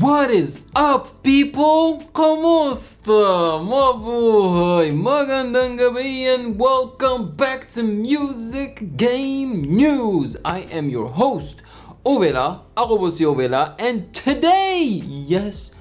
What is up, people? Kamusta? Mabuhay! Magandang gabi and welcome back to Music Game News. I am your host, Ovela. Ako po si Ovela, and today, yes,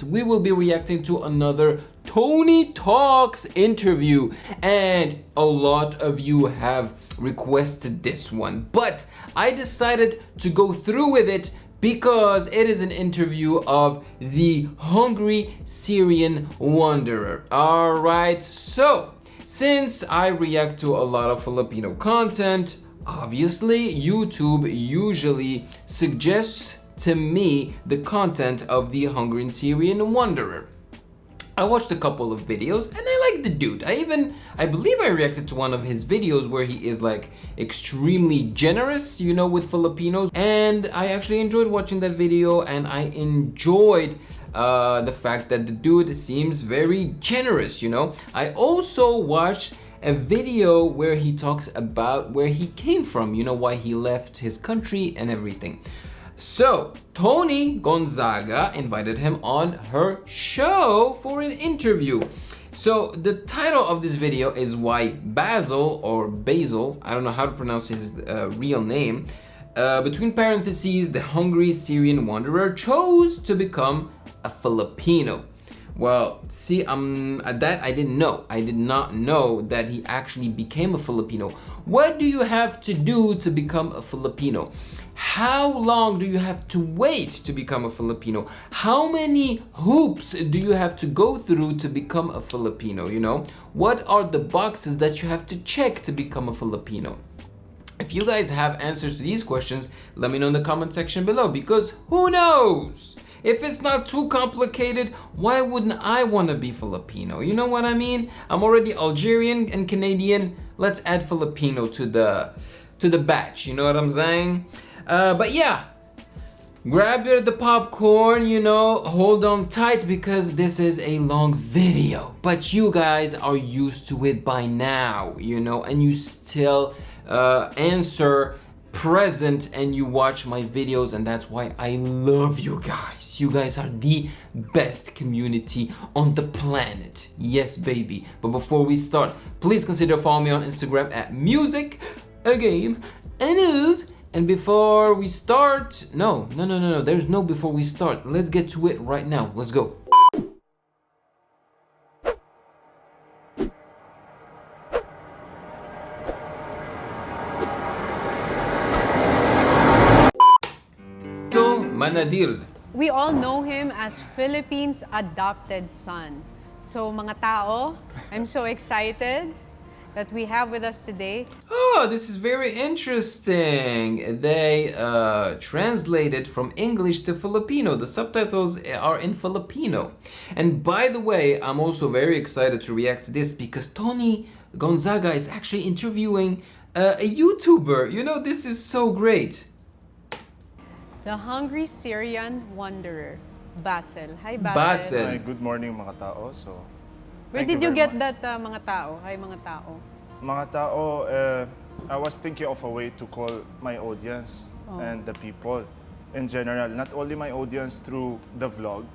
we will be reacting to another Toni Talks interview, and a lot of you have requested this one, but I decided to go through with it because it is an interview of the hungry Syrian wanderer. Alright, so since I react to a lot of Filipino content, obviously YouTube usually suggests to me the content of the hungry Syrian wanderer. I watched a couple of videos and I like the dude. I believe I reacted to one of his videos where he is like extremely generous, you know, with Filipinos. And I actually enjoyed watching that video, and I enjoyed the fact that the dude seems very generous, you know. I also watched a video where he talks about where he came from, you know, why he left his country and everything. So, Toni Gonzaga invited him on her show for an interview. So, the title of this video is why Basel, or Basel, I don't know how to pronounce his real name, between parentheses, the hungry Syrian wanderer chose to become a Filipino. Well, see, that I didn't know. I did not know that he actually became a Filipino. What do you have to do to become a Filipino? How long do you have to wait to become a Filipino? How many hoops do you have to go through to become a Filipino, you know? What are the boxes that you have to check to become a Filipino? If you guys have answers to these questions, let me know in the comment section below, because who knows? If it's not too complicated, why wouldn't I want to be Filipino? You know what I mean? I'm already Algerian and Canadian. Let's add Filipino to the batch, you know what I'm saying? But yeah, grab the popcorn, you know, hold on tight because this is a long video. But you guys are used to it by now, you know, and you still answer present and you watch my videos, and that's why I love you guys. You guys are the best community on the planet. Yes, baby. But before we start, please consider following me on Instagram at Music, a Game, and News. And before we start, no, there's no before we start. Let's get to it right now. Let's go. Manadir. We all know him as Philippines' adopted son. So mga tao, I'm so excited that we have with us today. Oh, this is very interesting. They translated from English to Filipino. The subtitles are in Filipino. And by the way, I'm also very excited to react to this because Toni Gonzaga is actually interviewing a YouTuber. You know, this is so great. The hungry Syrian wanderer, Basel. Hi, Basel. Basel. Hi, good morning mga tao. So, Where did you get that mga tao? Hi, mga tao. Mga tao, I was thinking of a way to call my audience and the people in general. Not only my audience through the vlog,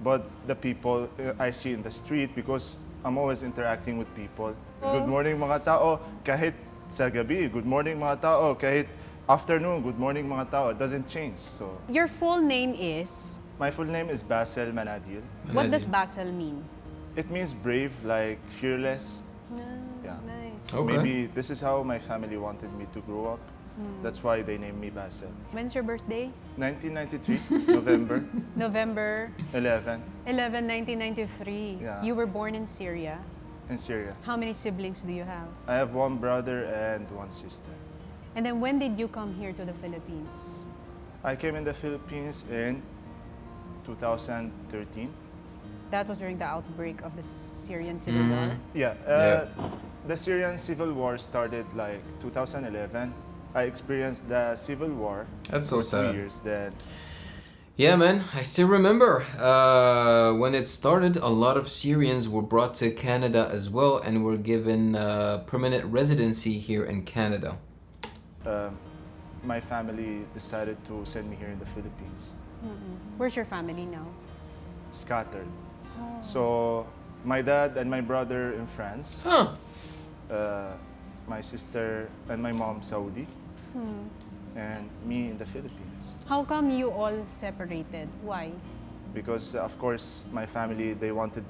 but the people I see in the street because I'm always interacting with people. Good morning mga tao, kahit sa gabi. Good morning mga tao, kahit afternoon. Good morning mga tao. It doesn't change. So Your full name is? my full name is Basel Manadil. What does Basel mean? It means brave, like fearless. Yeah. Nice. Okay. Maybe this is how my family wanted me to grow up. That's why they named me Basel. When's your birthday? 1993, November November 11, 1993. Yeah. You were born in Syria. in Syria. How many siblings do you have? I have one brother and one sister. And then when did you come here to the Philippines? I came in the Philippines in 2013. That was during the outbreak of the Syrian civil war. Yeah, Yeah. The Syrian civil war started like 2011. I experienced the civil war That's so for sad. 2 years. Then Yeah, man, I still remember when it started, a lot of Syrians were brought to Canada as well and were given permanent residency here in Canada. my family decided to send me here in the Philippines. Where's your family now? Scattered. So my dad and my brother in France, Huh. my sister and my mom Saudi, and me in the Philippines. How come you all separated? Why? Because of course my family, they wanted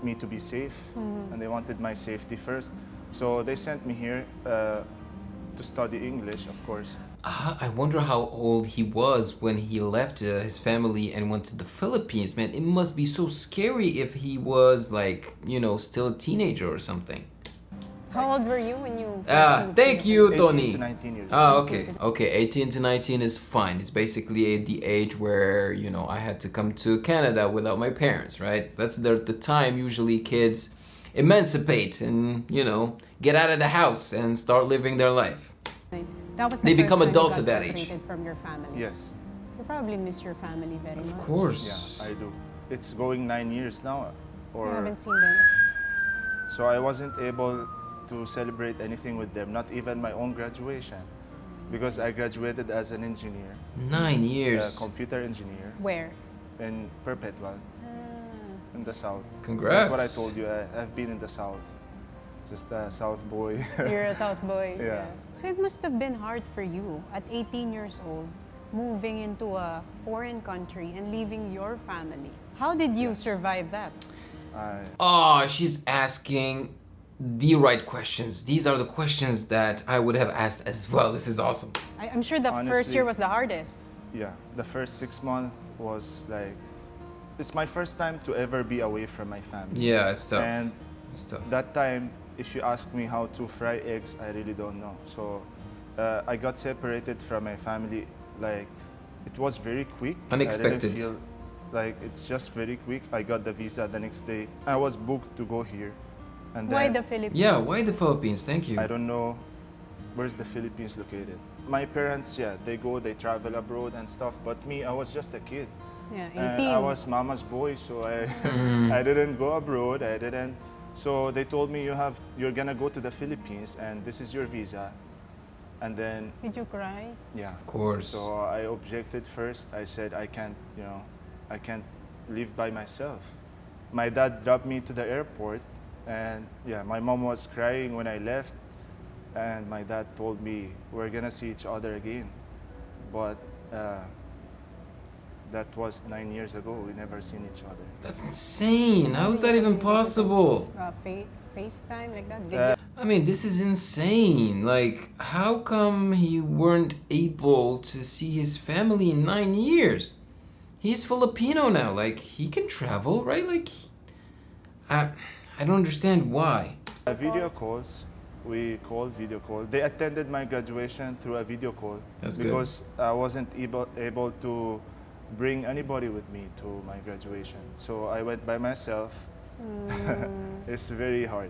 me to be safe, and they wanted my safety first. So they sent me here to study English, of course. I wonder how old he was when he left his family and went to the Philippines. Man, it must be so scary if he was like, you know, still a teenager or something. How old were you when you first moved Thank to the you, 18 Toni. to 19 years. Okay. Okay, 18 to 19 is fine. It's basically the age where, you know, I had to come to Canada without my parents, right? That's the time usually kids emancipate and, you know, get out of the house and start living their life. That was the They first become time you adults got at that age. separated from your family. Yes, You probably miss your family very much. Of course. yeah, I do. It's going 9 years now, I or haven't seen them. so I wasn't able to celebrate anything with them, not even my own graduation, because I graduated as an engineer, 9 a years. computer engineer Where? in Perpetual, in the south. Congrats. That's what I told you. I've been in the south, just a south boy. You're a South boy. Yeah. So it must have been hard for you at 18 years old, moving into a foreign country and leaving your family. How did you Yes. survive that? Oh, she's asking the right questions. These are the questions that I would have asked as well. This is awesome. I'm sure the first Honestly- year was the hardest. Yeah, the first 6 months was like, it's my first time to ever be away from my family. Yeah, it's tough. And It's tough. that time, if you ask me how to fry eggs, I really don't know. So I got separated from my family. Like, it was very quick. Unexpected. I didn't feel like it's just very quick. I got the visa the next day. I was booked to go here. And Why then, the Philippines? Yeah, why the Philippines? Thank you. I don't know where's the Philippines located. My parents, yeah, they go, they travel abroad and stuff. But me, I was just a kid. Yeah, And 18. I was mama's boy, so I didn't go abroad. I didn't. So they told me you're gonna go to the Philippines and this is your visa. And then Did you cry? yeah. Of course. So I objected first. I said I can't, I can't live by myself. My dad dropped me to the airport, and yeah, my mom was crying when I left, and my dad told me we're gonna see each other again. But that was 9 years ago. We never seen each other. That's insane. How is that even possible? FaceTime like that? Video? I mean, this is insane. Like, how come he weren't able to see his family in 9 years? He's Filipino now. Like, he can travel, right? Like, I don't understand why. Video calls. We called video call. They attended my graduation through a video call. That's good. Because I wasn't able to bring anybody with me to my graduation. So I went by myself. It's very hard.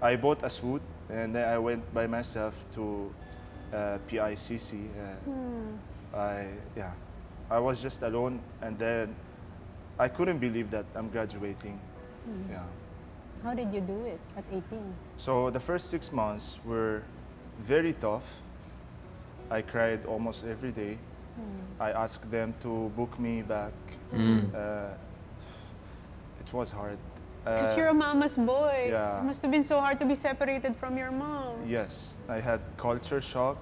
I bought a suit and then I went by myself to PICC. I was just alone, and then I couldn't believe that I'm graduating. Yeah. How did you do it at 18? So the first 6 months were very tough. I cried almost every day. I asked them to book me back. It was hard. Because you're a mama's boy. yeah. It must have been so hard to be separated from your mom. Yes, I had culture shock.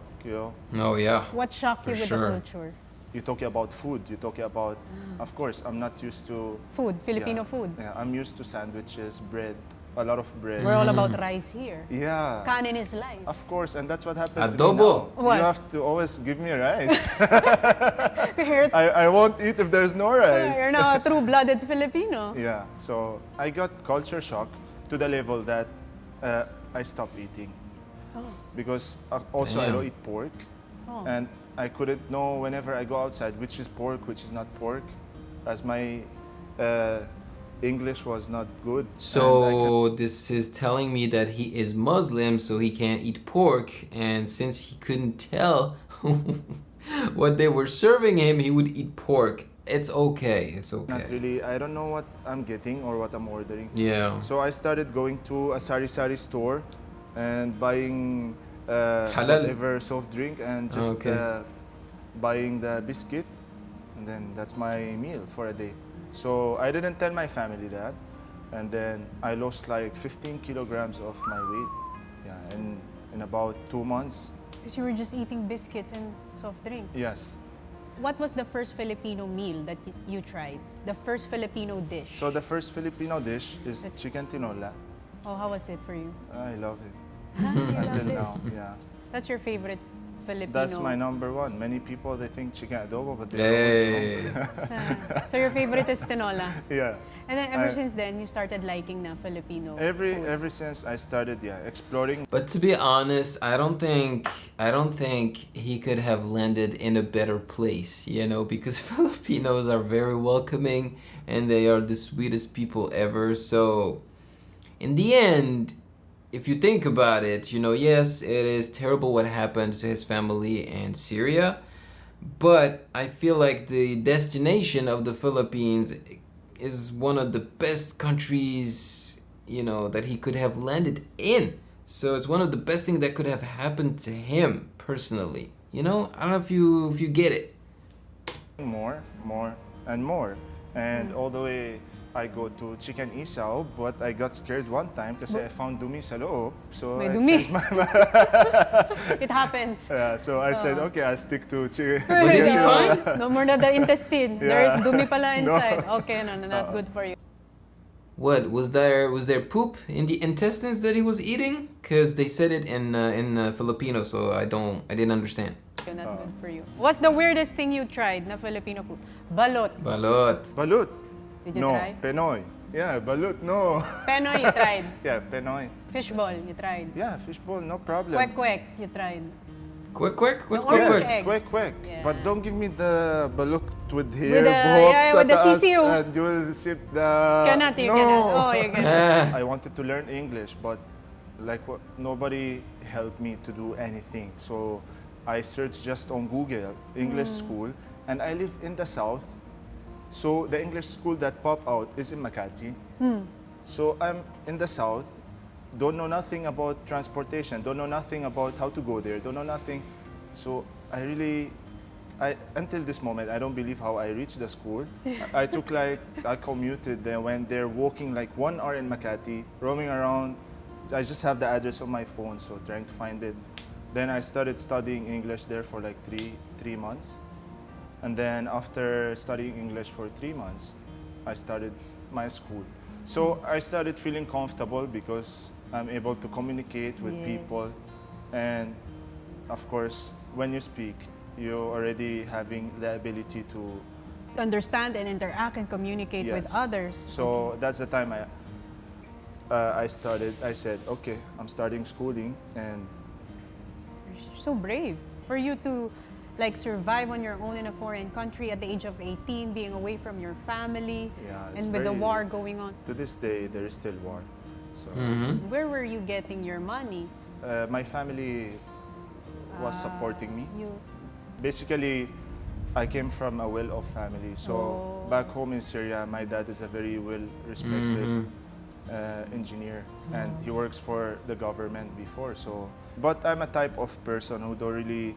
Oh, yeah. What shocked you For with sure. the culture? You're talking about food. You're talking about, of course, I'm not used to Food, Filipino yeah, food. Yeah, I'm used to sandwiches, bread, a lot of bread. We're all about rice here. Yeah. Kanin is life. Of course, and that's what happened Adobo. to me now. What? You have to always give me rice. Here, I won't eat if there's no rice. you're now a true-blooded Filipino. Yeah, so I got culture shock to the level that I stopped eating. Because also I Damn. don't eat pork. And I couldn't know whenever I go outside which is pork, which is not pork, as my English was not good. And I So this is telling me that he is Muslim, so he can't eat pork. And since he couldn't tell what they were serving him, he would eat pork. It's okay. It's okay. not really, I don't know what I'm getting or what I'm ordering. Yeah. So I started going to a sari-sari store and buying Halal. whatever soft drink and just Okay. buying the biscuit. and then that's my meal for a day. So I didn't tell my family that, and then I lost like 15 kilograms of my weight. Yeah, in about 2 months. Because you were just eating biscuits and soft drinks. Yes. What was the first Filipino meal that you tried? The first Filipino dish? So the first Filipino dish is chicken tinola. Oh, how was it for you? I love it You until loved it. now. Yeah. That's your favorite Filipino? That's my number one. Many people they think chicken adobo, but they Hey. don't know. So your favorite is tinola? Yeah. And then ever since then, you started liking na Filipino food. Ever since I started, exploring. But to be honest, I don't think he could have landed in a better place, you know, because Filipinos are very welcoming and they are the sweetest people ever. So in the end, if you think about it, you know, yes, it is terrible what happened to his family in Syria, but I feel like the destination of the Philippines is one of the best countries, you know, that he could have landed in. So it's one of the best things that could have happened to him personally. You know, I don't know if you get it. More, and more. And all the way I go to chicken isaw, but I got scared one time because I found dumi sa loob. So May I dumi. changed my It happens. so I said, okay, I'll stick to chicken. But did he find? No more na the intestine. There's dumi pala No. inside. Okay, no, not good for you. What was there poop in the intestines that he was eating? Cause they said it in Filipino, so I didn't understand. Not good for you. What's the weirdest thing you tried na Filipino food? Balot. Balot. Balut. Did you No, try? Penoy. Yeah, balut, no. Penoy, you tried. Yeah, Penoy. Fishball, you tried. Yeah, fishball, no problem. Kwek, you tried. Quick. What's The quick? orange Yes, egg. quick. Yeah. But don't give me the baluk with hair, With the- buhok yeah, sa with the taas, sisiu. and you will sip the... Cannot, you no. cannot. Oh, you cannot. I wanted to learn English, but like nobody helped me to do anything. So I searched just on Google, English school, and I live in the south. So the English school that popped out is in Makati. So I'm in the south, don't know nothing about transportation, don't know nothing about how to go there, don't know nothing. So until this moment, I don't believe how I reached the school. I commuted there, went there, walking like 1 hour in Makati, roaming around. I just have the address on my phone, so trying to find it. Then I started studying English there for like three months. And then after studying English for 3 months, I started my school. So I started feeling comfortable because I'm able to communicate with Yes. people. And of course, when you speak, you're already having the ability to... Understand and interact and communicate with Yes. others. So that's the time I said, okay, I'm starting schooling, and You're so brave for you to like survive on your own in a foreign country at the age of 18, being away from your family, Yeah, it's and with the very- war going on. to this day, there is still war. So Where were you getting your money? my family was supporting me. You Basically, I came from a well-off family. So Oh. back home in Syria, my dad is a very well-respected engineer, and he works for the government before. So, but I'm a type of person who don't really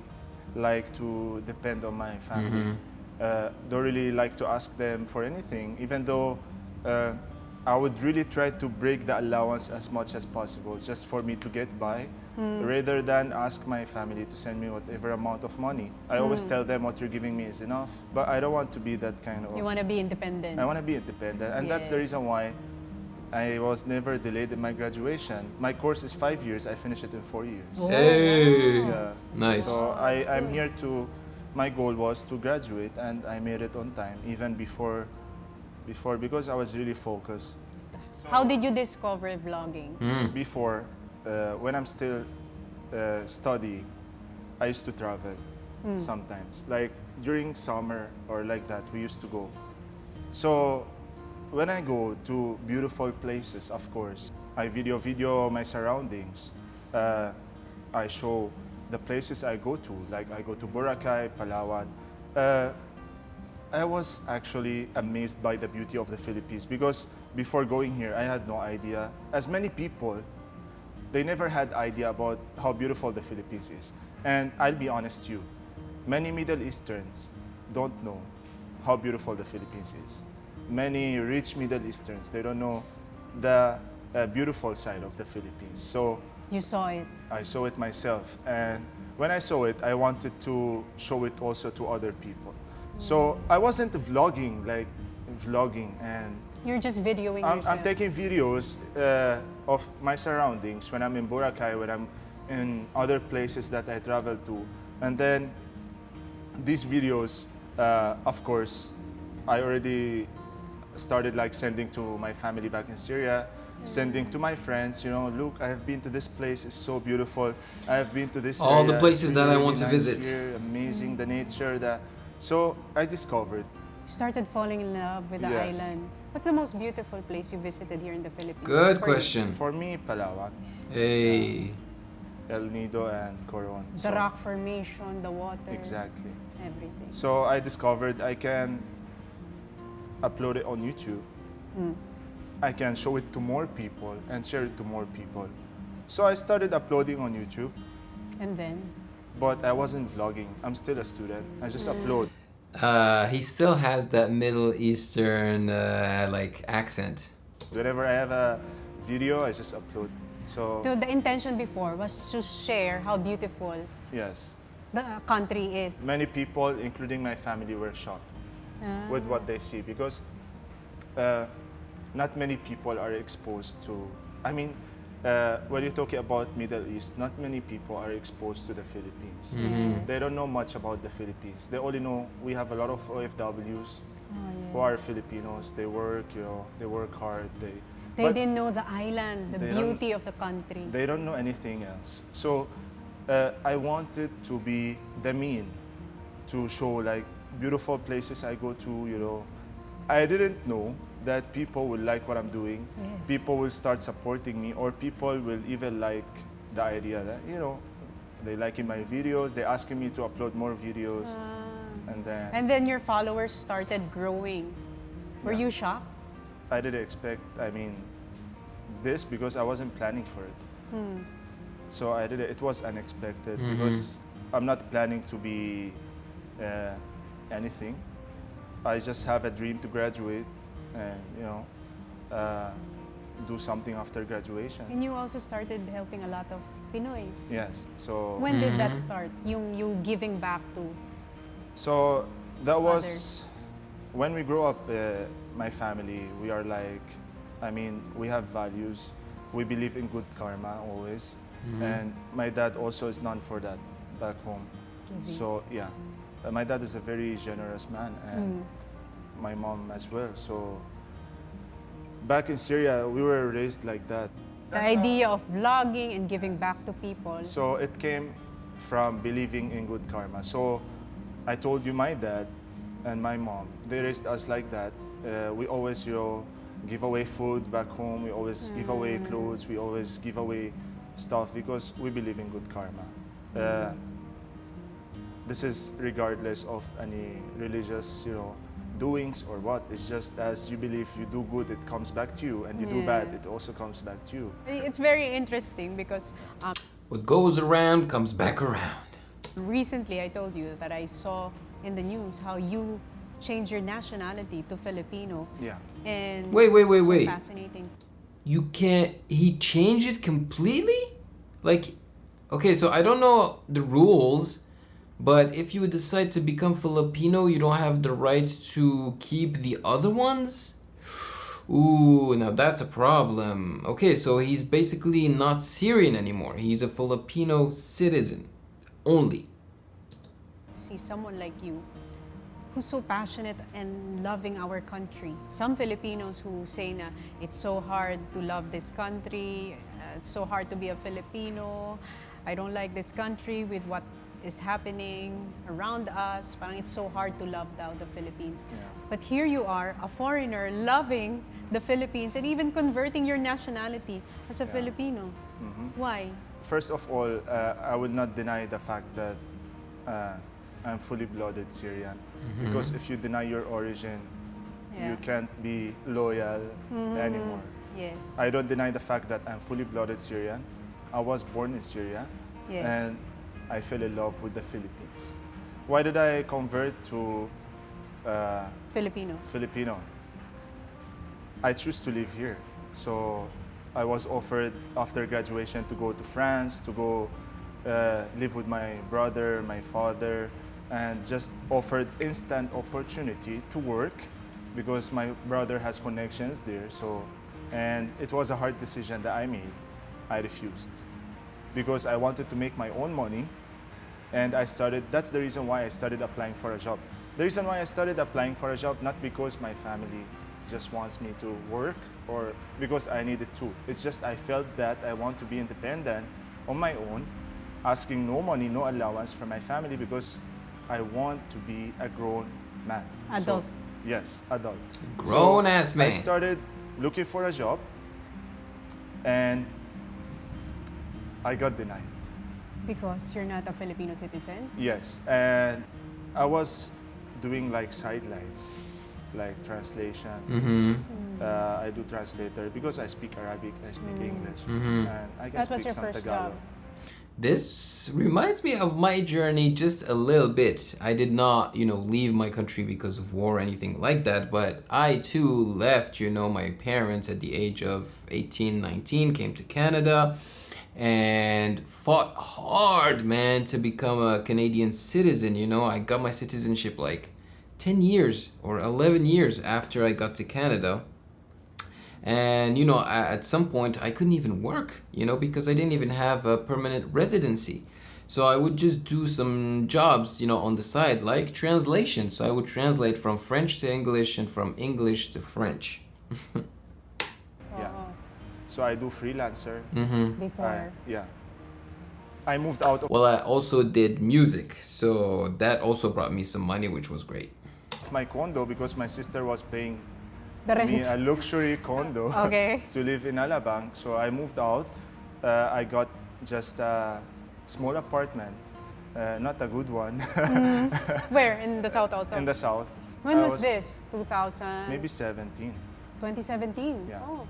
like to depend on my family. Don't really like to ask them for anything, even though I would really try to break the allowance as much as possible just for me to get by, rather than ask my family to send me whatever amount of money. I always tell them what you're giving me is enough, but I don't want to be that kind of... you want to be independent. I want to be independent, and that's the Yeah. reason why I was never delayed in my graduation. My course is 5 years, I finished it in 4 years. Hey. Yeah. Nice. So I'm here to... My goal was to graduate, and I made it on time, even before because I was really focused. How did you discover vlogging? Before, when I'm still studying, I used to travel sometimes. Like during summer or like that, we used to go. So when I go to beautiful places, of course, I video my surroundings. I show the places I go to, like I go to Boracay, Palawan. I was actually amazed by the beauty of the Philippines because before going here, I had no idea. As many people, they never had idea about how beautiful the Philippines is. And I'll be honest to you, many Middle Easterns don't know how beautiful the Philippines is. Many rich Middle Easterns, they don't know the beautiful side of the Philippines. So You saw it. I saw it myself, and when I saw it, I wanted to show it also to other people. So I wasn't vlogging, and You're just videoing I'm yourself. taking videos of my surroundings when I'm in Boracay, when I'm in other places that I travel to. And then these videos, of course, I already started like sending to my family back in Syria, sending to my friends, you know, look, I have been to this place, it's so beautiful. I have been to this All area, the places it's that I really want to nice visit. here, amazing, the nature, So I discovered, Started falling in love with the Yes. island. What's the most beautiful place you visited here in the Philippines? Good For you? question. for me, Palawan, Hey. El Nido, and Coron. The rock formation, the water. Exactly. Everything. So I discovered I can upload it on YouTube. I can show it to more people and share it to more people. So I started uploading on YouTube, And then? but I wasn't vlogging. I'm still a student. I just upload. He still has that Middle Eastern like accent. Whenever I have a video, I just upload. So So the intention before was to share how beautiful yes, the country is. many people, including my family, were shocked with what they see because not many people are exposed to. I mean, when you're talking about Middle East, not many people are exposed to the Philippines. They don't know much about the Philippines. They only know we have a lot of OFWs who are Filipinos. They work, you know, they work hard. They but didn't know the island, the they don't- beauty of the country. they don't know anything else. So I wanted to be the mean to show like beautiful places I go to, you know. I didn't know that people will like what I'm doing. Yes. People will start supporting me, or people will even like the idea that, you know, they liking my videos, they're asking me to upload more videos. And then your followers started growing. Were Yeah. you shocked? I didn't expect, I mean, this because I wasn't planning for it. So I did it. It was unexpected because I'm not planning to be anything. I just have a dream to graduate and, you know, do something after graduation. And you also started helping a lot of Pinoys. Yes. So When did that start? You giving back to? So that was when we grow up. My family, we are like, I mean, we have values. We believe in good karma always, and my dad also is known for that back home. So yeah, my dad is a very generous man, and my mom as well. So back in Syria, we were raised like that. The idea of vlogging and giving back to people. So it came from believing in good karma. So I told you, my dad and my mom, they raised us like that. We always, you know, give away food back home. We always give away clothes. We always give away stuff because we believe in good karma. This is regardless of any religious, you know, doings or what. It's just as you believe, you do good, it comes back to you, and you do bad, it also comes back to you. It's very interesting because What goes around comes back around. recently I told you that I saw in the news how you changed your nationality to Filipino. Yeah. And Wait. so fascinating. You can't. He changed it completely? Like, okay, so I don't know the rules, but if you decide to become Filipino, you don't have the right to keep the other ones? Ooh, now that's a problem. Okay, so he's basically not Syrian anymore. He's a Filipino citizen only. See someone like you who's so passionate and loving our country. Some Filipinos who say na it's so hard to love this country, it's so hard to be a Filipino, I don't like this country with what is happening around us. Parang it's so hard to love the Philippines. Yeah. But here you are, a foreigner, loving the Philippines and even converting your nationality as a Filipino. Why? First of all, I will not deny the fact that I'm fully blooded Syrian. Because if you deny your origin, you can't be loyal anymore. Yes. I don't deny the fact that I'm fully blooded Syrian. I was born in Syria, Yes. and I fell in love with the Philippines. Why did I convert to Filipino. I choose to live here. So I was offered after graduation to go to France, to go live with my brother, my father, and just offered instant opportunity to work because my brother has connections there. So, and it was a hard decision that I made. I refused because I wanted to make my own money, and that's the reason why I started applying for a job. The reason why I started applying for a job, not because my family just wants me to work or because I needed to. It's just I felt that I want to be independent on my own, asking no money, no allowance from my family because I want to be a grown man. Adult. So, yes, adult. Grown-ass man. I started looking for a job and I got denied. Because you're not a Filipino citizen? Yes, and I was doing like sidelines, like translation. I do translator because I speak Arabic, I speak English, and I can That was speak your some first Tagalog. job. This reminds me of my journey just a little bit. I did not, leave my country because of war or anything like that, but I too left, my parents at the age of 18, 19, came to Canada and fought hard, man, to become a Canadian citizen. I got my citizenship like 10 years or 11 years after I got to Canada. And, at some point I couldn't even work, because I didn't even have a permanent residency. So I would just do some jobs, on the side, like translation. So I would translate from French to English and from English to French. Yeah. So I do freelancer. Before. Yeah. I moved out of Well, I also did music, so that also brought me some money, which was great. my condo because my sister was paying The rent. me a luxury condo Okay. to live in Alabang. So I moved out. I got just a small apartment, not a good one, Where? In the South also? in the south. When I was this? 2000? Maybe 17. 2017? Yeah. Oh.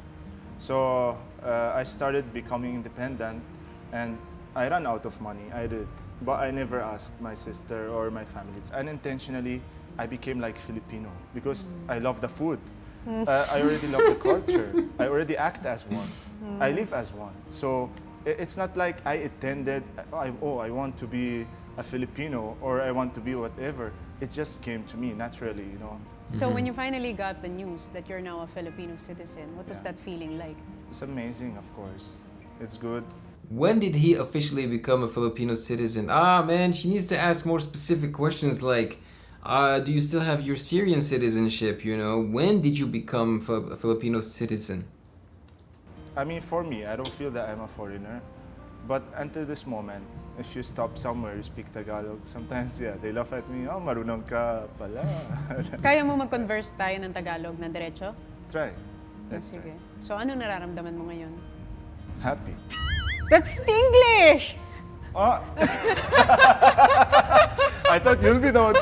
So I started becoming independent and I ran out of money, I did. But I never asked my sister or my family. Unintentionally, I became like Filipino because I love the food. I already love the culture. I already act as one. I live as one. So it's not like I intended, I want to be a Filipino or I want to be whatever. It just came to me naturally, So when you finally got the news that you're now a Filipino citizen, what was Yeah. that feeling like? It's amazing, of course. It's good. When did he officially become a Filipino citizen? Man, she needs to ask more specific questions like, do you still have your Syrian citizenship, When did you become a Filipino citizen? I mean, for me, I don't feel that I'm a foreigner. But until this moment, if you stop somewhere, you speak Tagalog, sometimes, they laugh at me, oh, marunong ka pala. Kaya mo mag-converse tayo ng Tagalog na diretso? Try. Let's try. Sige. So ano nararamdaman mo ngayon? Happy. That's English! Oh. I thought you'll be the one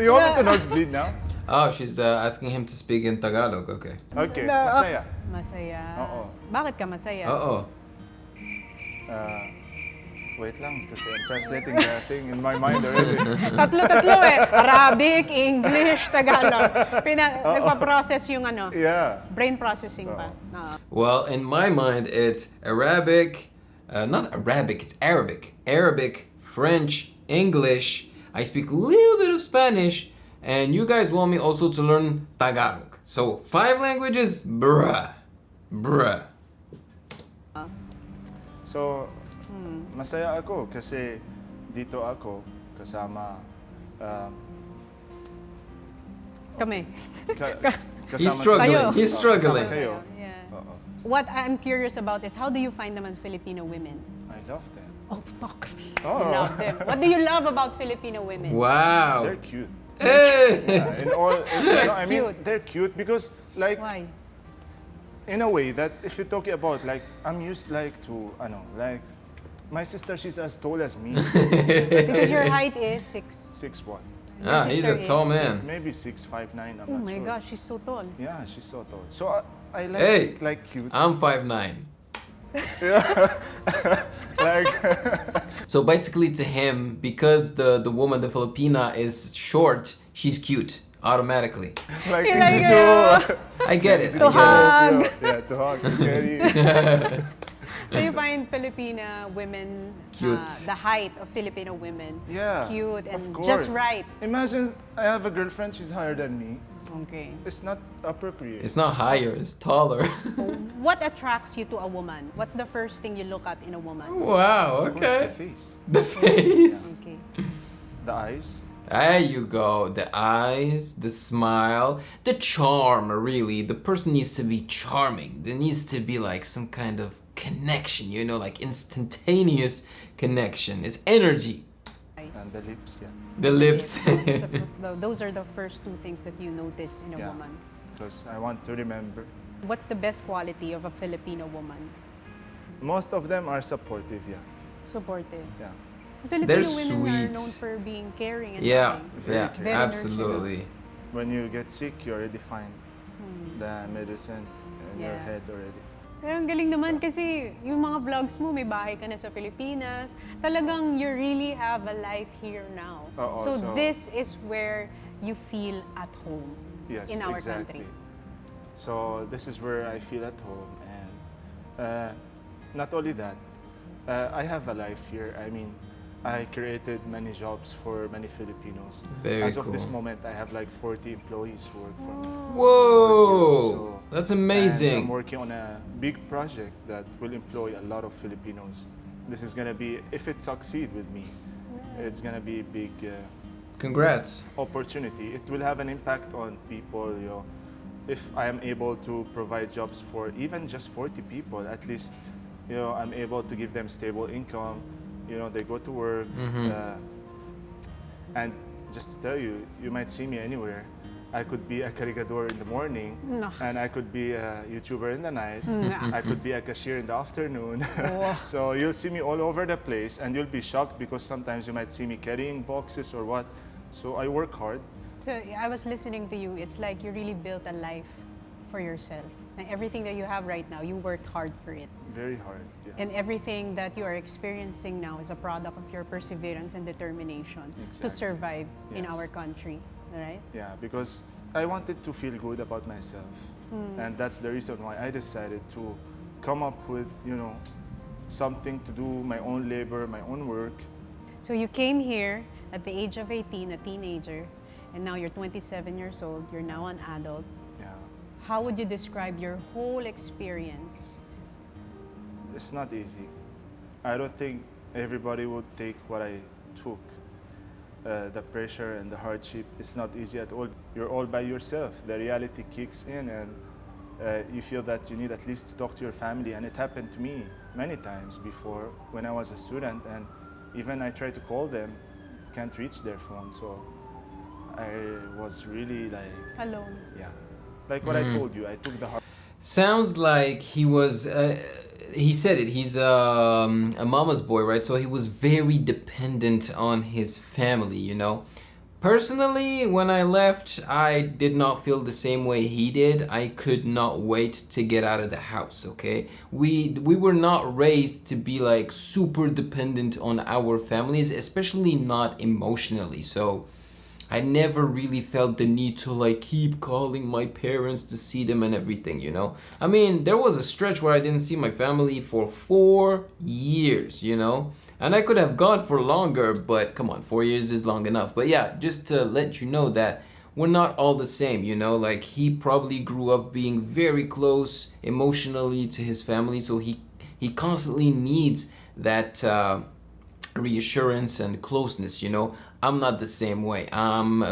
you want me to nosebleed now? Oh, she's asking him to speak in Tagalog. Okay. Okay, No. masaya. Masaya. Oo. Bakit ka masaya? Uh-oh. Wait lang, kasi I'm translating the thing in my mind already. Tatlo eh. Arabic, English, Tagalog. Nagpa-process yung Yeah. brain processing pa. Well, in my mind, it's Arabic, not Arabic, it's Arabic. Arabic, French, English. I speak a little bit of Spanish, and you guys want me also to learn Tagalog. So, 5 languages, bruh. So, masaya ako kasi dito ako kasama Kami. kasama He's struggling. Kayo. He's struggling. Kasama kayo. Yeah. Oo. What I'm curious about is how do you find naman Filipino women? I love them. Oh, talks. Oh. You love them. What do you love about Filipino women? Wow. They're cute. Hey. Yeah, in all, I mean, Cute. they're cute because, like, Why? in a way that if you're talking about, like, I'm used, like, to, like, my sister, she's as tall as me, Because your height is 6. 6'1", Ah, he's a sister tall is man. maybe 6'5", 9", I'm Oh not my sure. gosh, she's so tall. Yeah, she's so tall. So I like, Hey. like cute. I'm 5'9". Like, So basically to him, because the woman, the Filipina, is short, she's cute. automatically. Like You're easy like, to I get it. easy To I get hug. Yeah, to hug, scary. So you find Filipina women, Cute. the height of Filipino women, Yeah, cute of and course. just right. Imagine I have a girlfriend, she's higher than me. Okay. It's not appropriate. It's not higher, it's taller. What attracts you to a woman? What's the first thing you look at in a woman? Wow, Of course, okay. the face, The face. Okay. the eyes. There you go. The eyes, the smile, the charm, really. The person needs to be charming. There needs to be like some kind of connection, you know, like instantaneous connection. It's energy. And the lips, yeah. The lips. So those are the first two things that you notice in a Yeah. woman. Because I want to remember. What's the best quality of a Filipino woman? Most of them are supportive, yeah. Supportive. Yeah. Filipino They're women are sweet. known for being caring and Yeah, loving. yeah, Very absolutely. When you get sick, you already find the medicine in your Yeah. head already. Pero ang galing naman kasi yung mga vlogs mo, may bahay ka na sa Pilipinas. Talagang you really have a life here now. Oo, so so- this is where you feel at home Yes, in our exactly. country. So this is where I feel at home, and not only that, I have a life here. I mean, I created many jobs for many Filipinos. Very As of this cool. moment, I have like 40 employees who work for me. Whoa, So- that's And I'm amazing. working on a big project that will employ a lot of Filipinos. This is gonna be, if it succeed with me, it's gonna be a big Congrats. opportunity. It will have an impact on people, you know. If I am able to provide jobs for even just 40 people, at least, you know, I'm able to give them stable income. You know, they go to work, and just to tell you, you might see me anywhere. I could be a caricador in the morning, Nice. and I could be a YouTuber in the night. Nice. I could be a cashier in the afternoon. Wow. So you'll see me all over the place, and you'll be shocked because sometimes you might see me carrying boxes or what. So I work hard. So I was listening to you. It's like you really built a life for yourself. And everything that you have right now, you worked hard for it. Very hard. Yeah. And everything that you are experiencing now is a product of your perseverance and determination to Exactly. survive in Yes. our country, right? Yeah, because I wanted to feel good about myself. And that's the reason why I decided to come up with, you know, something to do, my own labor, my own work. So you came here at the age of 18, a teenager, and now you're 27 years old, you're now an adult. Yeah. How would you describe your whole experience? It's not easy. I don't think everybody would take what I took. The pressure and the hardship, it's not easy at all. You're all by yourself. The reality kicks in, and you feel that you need at least to talk to your family. And it happened to me many times before when I was a student, and even I tried to call them, can't reach their phone. So I was really like, Alone. yeah, like what I told you, I took the hard. Sounds like he was. He said it. He's a mama's boy, right? So he was very dependent on his family, you know. Personally, when I left, I did not feel the same way he did. I could not wait to get out of the house, okay? We were not raised to be like super dependent on our families, especially not emotionally. So I never really felt the need to like keep calling my parents to see them and everything, you know? I mean, there was a stretch where I didn't see my family for 4 years, you know? And I could have gone for longer, but come on, 4 years is long enough. But yeah, just to let you know that we're not all the same, you know? Like he probably grew up being very close emotionally to his family, so he constantly needs that reassurance and closeness, you know? I'm not the same way. I'm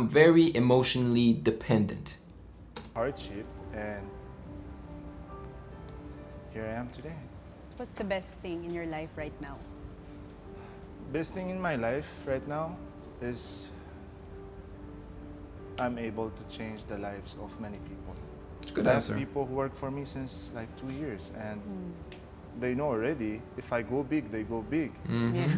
very emotionally dependent. hardship, and here I am today. What's the best thing in your life right now? Best thing in my life right now is I'm able to change the lives of many people. Good I have answer. people who work for me since like 2 years, and they know already if I go big, they go big. Yeah.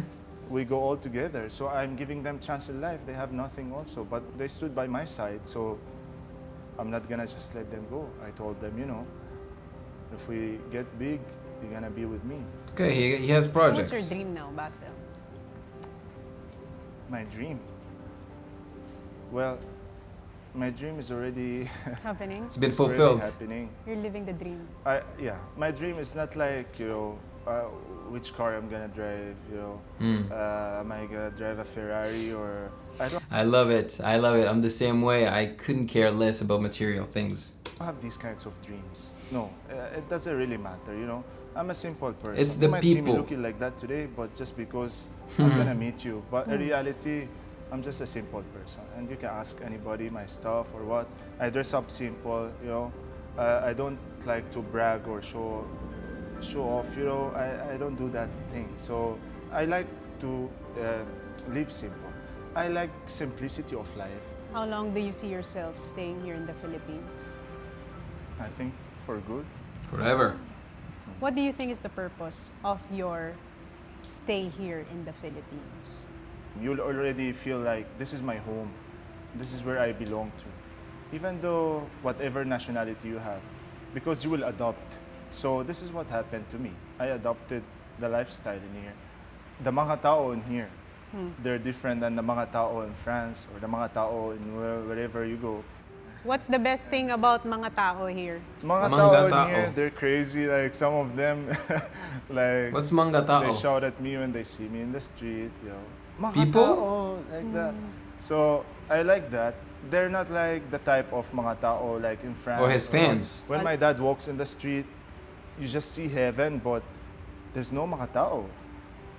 We go all together. So I'm giving them chance in life. They have nothing also, but they stood by my side. So I'm not gonna just let them go. I told them, you know, if we get big, you're gonna be with me. Okay, he has projects. What's your dream now, Basel? My dream. Well, my dream is already Happening? It's been it's already fulfilled. happening. You're living the dream. Yeah, my dream is not like, which car I'm gonna drive, am I gonna drive a Ferrari or, I don't I love it. I love it. I'm the same way. I couldn't care less about material things. have these kinds of dreams. No, it doesn't really matter, I'm a simple person. It's the you might see people. me looking like that today, but just because I'm gonna meet you. But in reality, I'm just a simple person. And you can ask anybody my stuff or what. I dress up simple, I don't like to brag or show off, I don't do that thing. So I like to live simple. I like simplicity of life. How long do you see yourself staying here in the Philippines? I think for good. Forever. What do you think is the purpose of your stay here in the Philippines? You'll already feel like this is my home. This is where I belong to. Even though whatever nationality you have, because you will adopt. So this is what happened to me. I adopted the lifestyle in here. The mga tao in here, they're different than the mga tao in France or the mga tao in wherever you go. What's the best thing about mga tao here? Mga Mga tao tao. in here, they're crazy. Like some of them, like What's manga tao? they shout at me when they see me in the street. Mga People? tao, like that. So I like that. They're not like the type of mga tao like in France. Or his fans. When my dad walks in the street, you just see heaven, but there's no mga tao.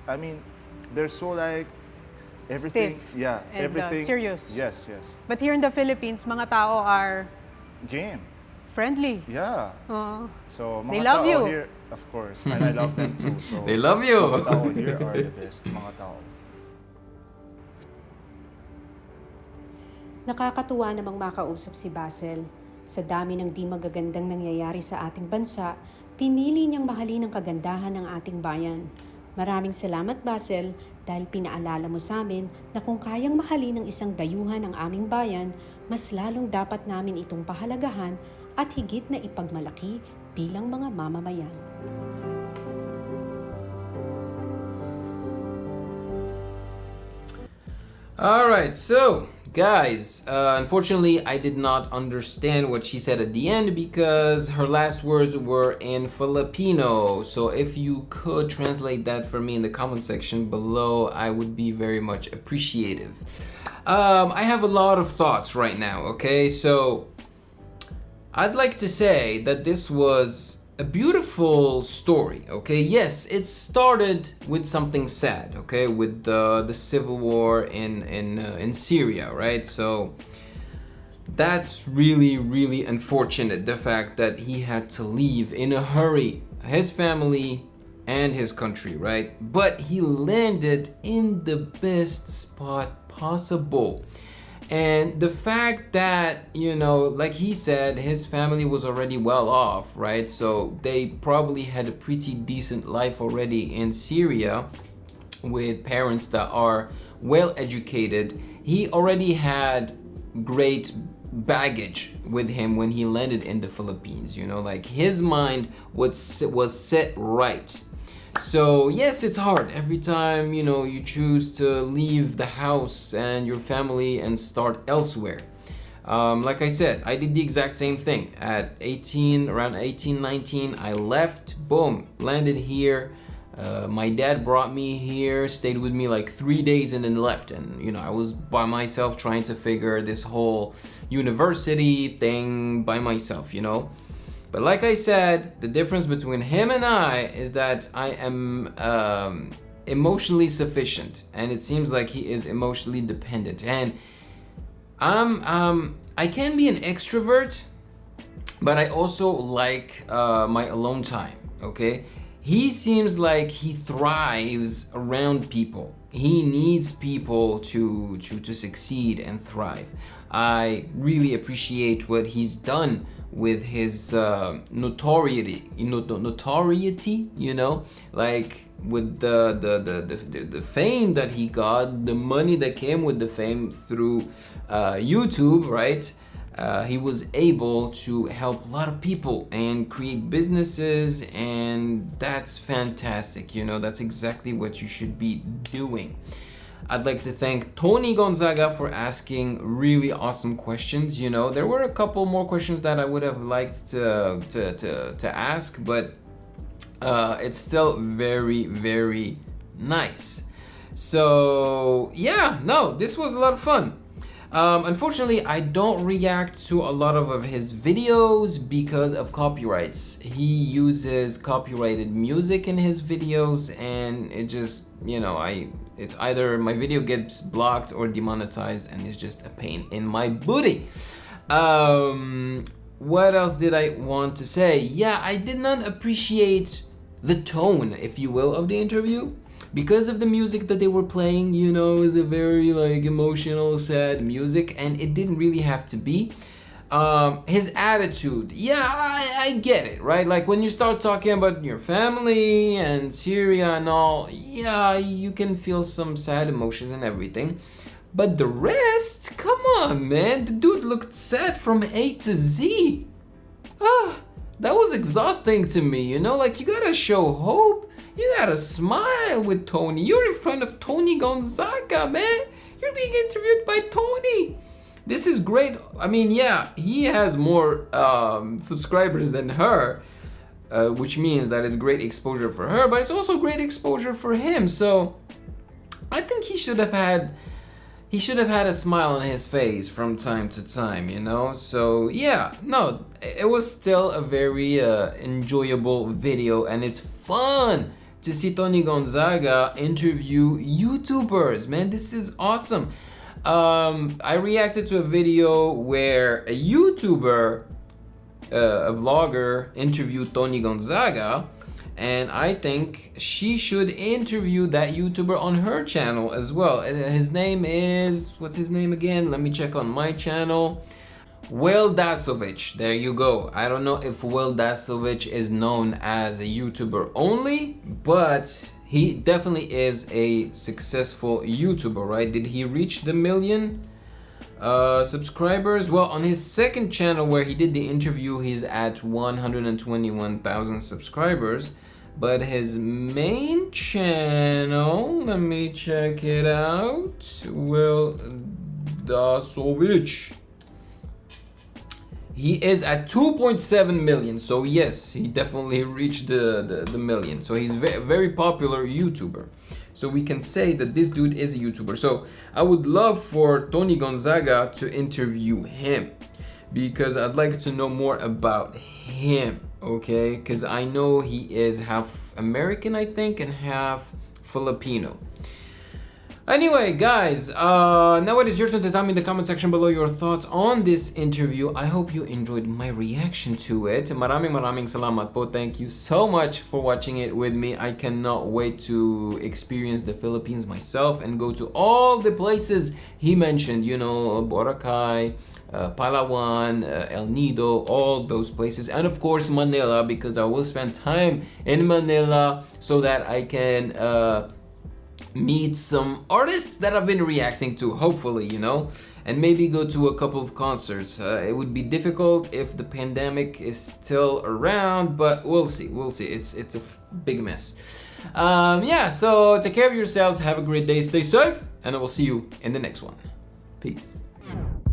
I mean, they're so like everything. Stiff Yeah, and, everything. serious. Yes, yes. But here in the Philippines, mga tao are Game. friendly. Yeah. Oh. So mga They love tao you. here, of course, and I love them too. So They love mga you. tao here are the best mga tao. Nakakatuwa namang makausap si Basel. Sa dami ng di magagandang nangyayari sa ating bansa, pinili niyang mahalin ang kagandahan ng ating bayan. Maraming salamat, Basel, dahil pinaalala mo sa amin na kung kayang mahalin ng isang dayuhan ang aming bayan, mas lalong dapat namin itong pahalagahan at higit na ipagmalaki bilang mga mamamayan. All right, so guys, unfortunately, I did not understand what she said at the end because her last words were in Filipino. So if you could translate that for me in the comment section below, I would be very much appreciative. I have a lot of thoughts right now, okay? So I'd like to say that this was a beautiful story, okay? Yes, it started with something sad, okay? With the civil war in Syria, right? So that's really unfortunate, the fact that he had to leave in a hurry, his family and his country, right? But he landed in the best spot possible. And the fact that, like he said, his family was already well off, right? So they probably had a pretty decent life already in Syria with parents that are well educated. He already had great baggage with him when he landed in the Philippines, like his mind was set right. So yes, it's hard every time you choose to leave the house and your family and start elsewhere. Like I said, I did the exact same thing at 18, around 18, 19. I left, boom, landed here. My dad brought me here, stayed with me like 3 days and then left. And I was by myself trying to figure this whole university thing by myself, But like I said, the difference between him and I is that I am emotionally sufficient, and it seems like he is emotionally dependent. And I can be an extrovert, but I also like my alone time. Okay, he seems like he thrives around people. He needs people to succeed and thrive. I really appreciate what he's done with his notoriety, like with the fame that he got, the money that came with the fame through YouTube, right? He was able to help a lot of people and create businesses, and that's fantastic. That's exactly what you should be doing. I'd like to thank Toni Gonzaga for asking really awesome questions. You know, there were a couple more questions that I would have liked to ask, but it's still very, very nice. So yeah, no, this was a lot of fun. Unfortunately, I don't react to a lot of his videos because of copyrights. He uses copyrighted music in his videos, and it just, you know, it's either my video gets blocked or demonetized, and it's just a pain in my booty. What else did I want to say? Yeah, I did not appreciate the tone, if you will, of the interview. Because of the music that they were playing, you know, it was a very like emotional, sad music, and it didn't really have to be. His attitude, yeah, I get it, right? Like when you start talking about your family and Syria and all, yeah, you can feel some sad emotions and everything. But the rest, come on, man, the dude looked sad from A to Z. That was exhausting to me, you know, like you gotta show hope. You gotta smile with Toni. You're in front of Toni Gonzaga, man. You're being interviewed by Toni. This is great. I mean, yeah, he has more subscribers than her, which means that it's great exposure for her, but it's also great exposure for him. So I think he should have had a smile on his face from time to time, you know? So yeah, no, it was still a very enjoyable video, and it's fun to see Toni Gonzaga interview YouTubers, man. This is awesome. I reacted to a video where a YouTuber, a vlogger, interviewed Toni Gonzaga, and I think she should interview that YouTuber on her channel as well. His name is, what's his name again? Let me check on my channel. rēÄakSH, there you go. I don't know if rēÄakSH is known as a YouTuber only, but he definitely is a successful YouTuber, right? Did he reach the 1 million subscribers? Well, on his second channel where he did the interview, he's at 121,000 subscribers. But his main channel, let me check it out, rēÄakSH. He is at 2.7 million, so yes, he definitely reached the million. So he's a very popular YouTuber. So we can say that this dude is a YouTuber. So I would love for Toni Gonzaga to interview him, because I'd like to know more about him, okay? Because I know he is half American, I think, and half Filipino. Anyway, guys, now it is your turn to tell me in the comment section below your thoughts on this interview. I hope you enjoyed my reaction to it. Maraming salamat po. Thank you so much for watching it with me. I cannot wait to experience the Philippines myself and go to all the places he mentioned, you know, Boracay, Palawan, El Nido, all those places, and of course Manila, because I will spend time in Manila so that I can meet some artists that I've been reacting to, hopefully, you know, and maybe go to a couple of concerts. It would be difficult if the pandemic is still around, but we'll see. It's a big mess. Yeah, so take care of yourselves, have a great day, stay safe, and I will see you in the next one. Peace.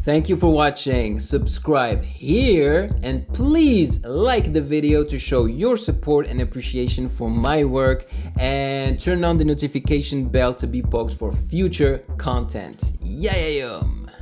Thank you for watching. Subscribe here, and please like the video to show your support and appreciation for my work, and turn on the notification bell to be poked for future content. Yeah.